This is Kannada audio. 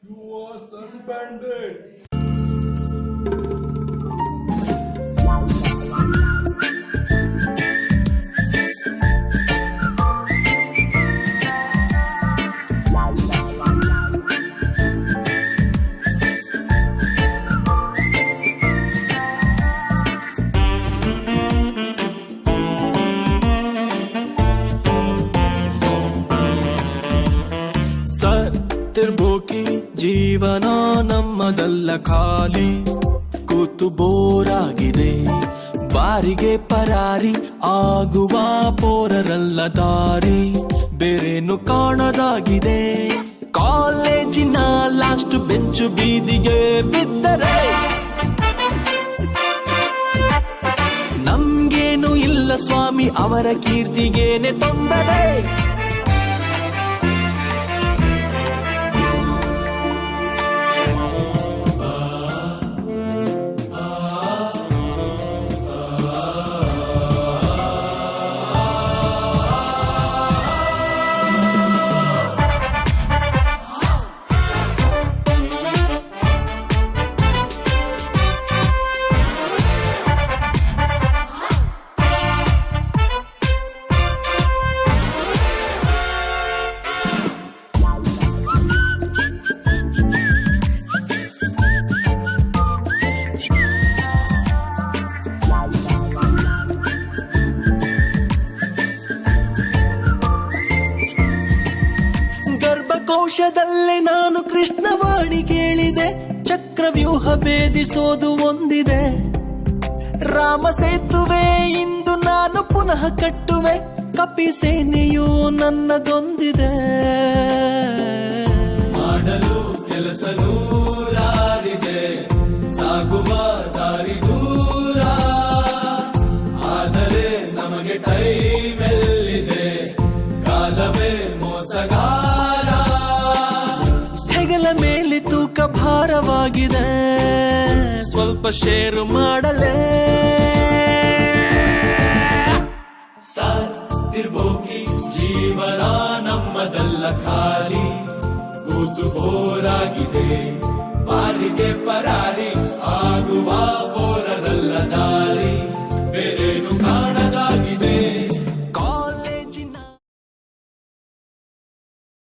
You are suspended. ಸತ್ತಿರ್ಬೋಕಿ ಜೀವನ ನಮ್ಮದಲ್ಲ ಖಾಲಿ ಕೂತು ಬೋರಾಗಿದೆ ಬಾರಿಗೆ ಪರಾರಿ ಆಗುವ ಪೋರರಲ್ಲ ದಾರಿ ಬೇರೇನು ಕಾಣದಾಗಿದೆ ಕಾಲೇಜಿನ ಲಾಸ್ಟ್ ಬೆಂಚು ಬೀದಿಗೆ ಬಿದ್ದರೆ ನಮ್ಗೇನು ಇಲ್ಲ ಸ್ವಾಮಿ ಅವರ ಕೀರ್ತಿಗೇನೆ ತೊಂದರೆ ಕೋಶದಲ್ಲೇ ನಾನು ಕೃಷ್ಣವಾಣಿ ಕೇಳಿದೆ ಚಕ್ರವ್ಯೂಹ ಭೇದಿಸೋದು ಒಂದಿದೆ ರಾಮ ಸೇತುವೆ ಇಂದು ನಾನು ಪುನಃ ಕಟ್ಟುವೆ ಕಪಿ ಸೇನೆಯು ನನ್ನದೊಂದಿದೆ ಮಾಡಲು ಕೆಲಸ ನೂರಾರಿದೆ ಸಾಗುವ ದಾರಿ ದೂರ ಆದರೆ ನಮಗೆ ಟೈಮ್ ಎಲ್ಲಿದೆ ಕಾಲವೇ ಮೋಸಗಾರ ಹೆಗಲ ಮೇಲೆ ತೂಕ ಭಾರವಾಗಿದೆ ಸ್ವಲ್ಪ ಶೇರು ಮಾಡಲೇ ಸತ್ತಿರ್ಬೋಕಿ ಜೀವನ ನಮ್ಮದಲ್ಲ ಖಾಲಿ ಕೂತು ಬೋರಾಗಿದೆ ಬಾರಿಗೆ ಪರಾರಿ